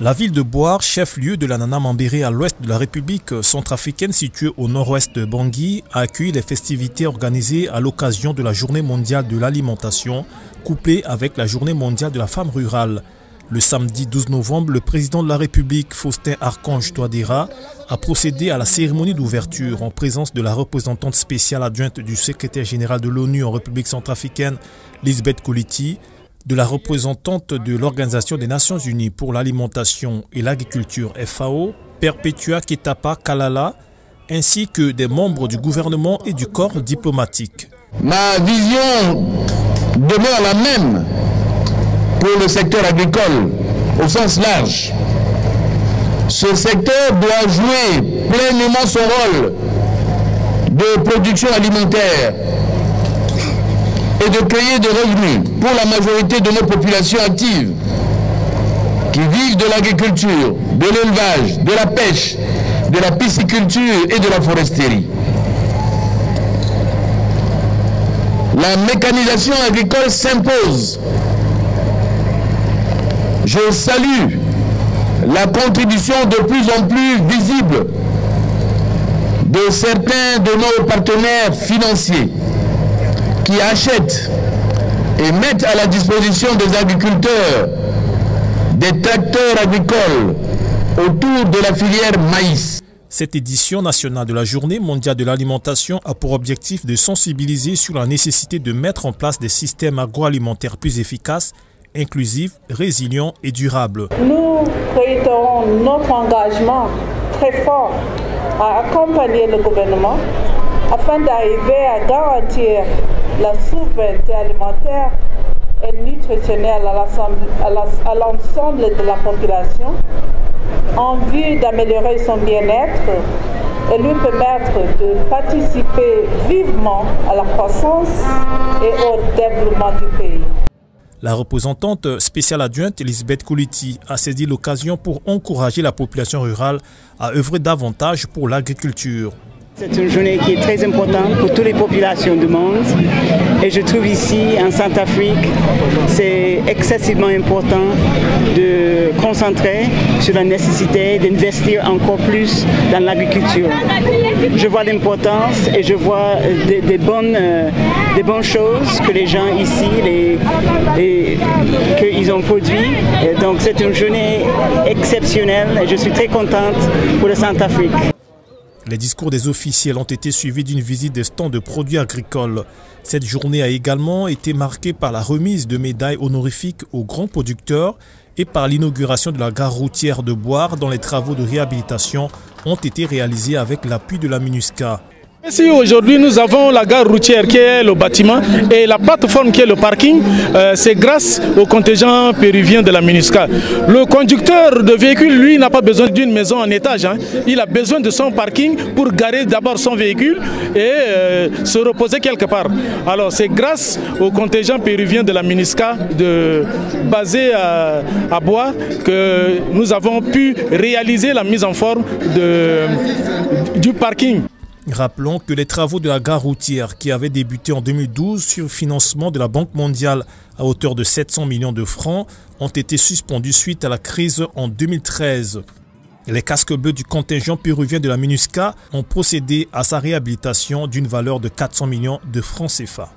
La ville de Boar, chef-lieu de la Nana Mambéré à l'ouest de la République centrafricaine située au nord-ouest de Bangui, a accueilli les festivités organisées à l'occasion de la Journée mondiale de l'alimentation, couplée avec la Journée mondiale de la femme rurale. Le samedi 12 novembre, le président de la République, Faustin Archange Touadéra, a procédé à la cérémonie d'ouverture en présence de la représentante spéciale adjointe du secrétaire général de l'ONU en République centrafricaine, Lisbeth Koleti, de la représentante de l'Organisation des Nations Unies pour l'alimentation et l'agriculture FAO, Perpetua Ketapa Kalala, ainsi que des membres du gouvernement et du corps diplomatique. Ma vision demeure la même pour le secteur agricole au sens large. Ce secteur doit jouer pleinement son rôle de production alimentaire et de créer des revenus pour la majorité de nos populations actives qui vivent de l'agriculture, de l'élevage, de la pêche, de la pisciculture et de la foresterie. La mécanisation agricole s'impose. Je salue la contribution de plus en plus visible de certains de nos partenaires financiers qui achètent et mettent à la disposition des agriculteurs des tracteurs agricoles autour de la filière maïs. Cette édition nationale de la Journée mondiale de l'alimentation a pour objectif de sensibiliser sur la nécessité de mettre en place des systèmes agroalimentaires plus efficaces, inclusifs, résilients et durables. Nous réitérons notre engagement très fort à accompagner le gouvernement afin d'arriver à garantir la souveraineté alimentaire et nutritionnelle à l'ensemble de la population en vue d'améliorer son bien-être et lui permettre de participer vivement à la croissance et au développement du pays. La représentante spéciale adjointe Lisbeth Koleti a saisi l'occasion pour encourager la population rurale à œuvrer davantage pour l'agriculture. C'est une journée qui est très importante pour toutes les populations du monde et je trouve ici en Centrafrique c'est excessivement important de concentrer sur la nécessité d'investir encore plus dans l'agriculture. Je vois l'importance et je vois des bonnes choses que les gens ici qu'ils ont produit. Et donc c'est une journée exceptionnelle et je suis très contente pour le Centrafrique. Les discours des officiels ont été suivis d'une visite des stands de produits agricoles. Cette journée a également été marquée par la remise de médailles honorifiques aux grands producteurs et par l'inauguration de la gare routière de Boar dont les travaux de réhabilitation ont été réalisés avec l'appui de la MINUSCA. Ici aujourd'hui nous avons la gare routière qui est le bâtiment et la plateforme qui est le parking, c'est grâce au contingent péruvien de la MINUSCA. Le conducteur de véhicule, lui, n'a pas besoin d'une maison en étage, il a besoin de son parking pour garer d'abord son véhicule et se reposer quelque part. Alors c'est grâce au contingent péruvien de la MINUSCA basé à Bois que nous avons pu réaliser la mise en forme du parking. Rappelons que les travaux de la gare routière qui avaient débuté en 2012 sur financement de la Banque mondiale à hauteur de 700 millions de francs ont été suspendus suite à la crise en 2013. Les casques bleus du contingent péruvien de la MINUSCA ont procédé à sa réhabilitation d'une valeur de 400 millions de francs CFA.